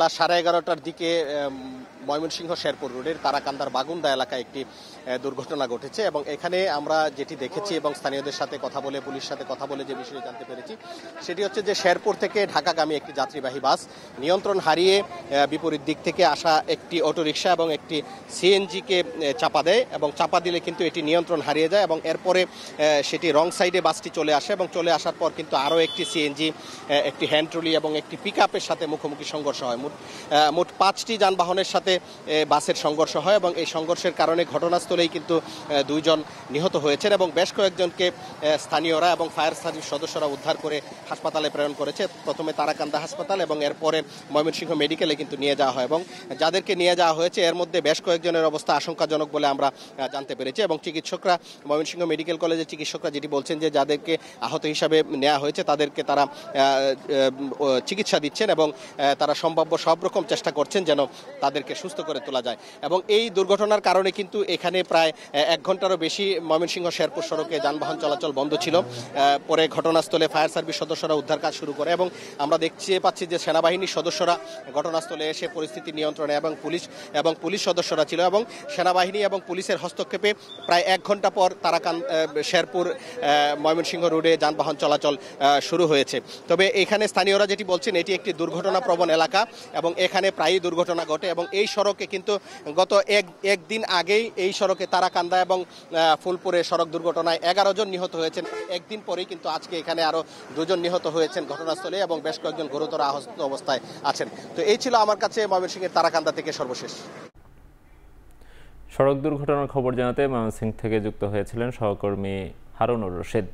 রাত 11:30টার দিকে ময়মনসিংহ শেরপুর রোডের তারাকান্দার বাগুন্দা এলাকায় একটি দুর্ঘটনা ঘটেছে এবং এখানে আমরা যেটি দেখেছি এবং স্থানীয়দের সাথে কথা বলে পুলিশের সাথে কথা বলে যে বিষয়ে জানতে পেরেছি সেটি হচ্ছে যে শেরপুর থেকে ঢাকাগামী একটি যাত্রীবাহী বাস নিয়ন্ত্রণ হারিয়ে বিপরীত দিক থেকে আসা একটি অটোরিকশা এবং একটি সিএনজিকে চাপা দেয় এবং চাপা দিলে কিন্তু এটি নিয়ন্ত্রণ হারিয়ে যায় এবং এরপরে সেটি রং সাইডে বাসটি চলে আসে এবং চলে আসার পর কিন্তু আরও একটি সিএনজি একটি হ্যান্ড ট্রলি এবং একটি পিকআপের সাথে মুখোমুখি সংঘর্ষ হয়। মোট 5টি যানবাহনের সাথে বাসের সংঘর্ষ হয় এবং এই সংঘর্ষের কারণে ঘটনাস্থলেই কিন্তু 2 জন নিহত হয়েছেন এবং বেশ কয়েকজনকে স্থানীয়রা এবং ফায়ার সার্ভিস সদস্যরা উদ্ধার করে হাসপাতালে প্রেরণ করেছে। প্রথমে তারাকান্দা হাসপাতাল এবং এরপরে ময়মনসিংহ মেডিকেলে কিন্তু নিয়ে যাওয়া হয় এবং যাদেরকে নিয়ে যাওয়া হয়েছে এর মধ্যে বেশ কয়েকজনের অবস্থা আশঙ্কাজনক বলে আমরা জানতে পেরেছি এবং চিকিৎসকরা ময়মনসিংহ মেডিকেল কলেজের চিকিৎসকরা যেটি বলছেন যে যাদেরকে আহত হিসাবে নেওয়া হয়েছে তাদেরকে তারা চিকিৎসা দিচ্ছেন এবং তারা সম্ভাব্য সব রকম চেষ্টা করছেন যেন তাদেরকে সুস্থ করে তোলা যায় এবং এই দুর্ঘটনার কারণে কিন্তু এখানে প্রায় 1 ঘন্টারও বেশি ময়মনসিংহ শেরপুর সড়কে যানবাহন চলাচল বন্ধ ছিল। পরে ঘটনাস্থলে ফায়ার সার্ভিস সদস্যরা উদ্ধার কাজ শুরু করে এবং আমরা দেখতে পাচ্ছি যে সেনাবাহিনীর সদস্যরা ঘটনাস্থলে এসে পরিস্থিতি নিয়ন্ত্রণে এবং পুলিশ সদস্যরা ছিল এবং সেনাবাহিনী এবং পুলিশের হস্তক্ষেপে প্রায় 1 ঘন্টা পর শেরপুর ময়মনসিংহ রোডে যানবাহন চলাচল শুরু হয়েছে। তবে এখানে স্থানীয়রা যেটি বলছেন এটি একটি দুর্ঘটনা প্রবণ এলাকা এবং এখানে প্রায়ই দুর্ঘটনা ঘটে এবং এই সড়কে কিন্তু গত একদিন আগেই এই সড়কে তারাকান্দা এবং ফুলপুরে সড়ক দুর্ঘটনায় 11 জন নিহত হয়েছেন। একদিন পরেই কিন্তু আজকে এখানে আরো 2 জন নিহত হয়েছেন ঘটনাস্থলে এবং বেশ কয়েকজন গুরুতর আহত অবস্থায় আছেন। তো এই ছিল আমার কাছে ময়মনসিংহের তারাকান্দা থেকে সর্বশেষ। সড়ক দুর্ঘটনার খবর জানাতে ময়মনসিংহ থেকে যুক্ত হয়েছিলেন সহকর্মী হারুনুর রশিদ।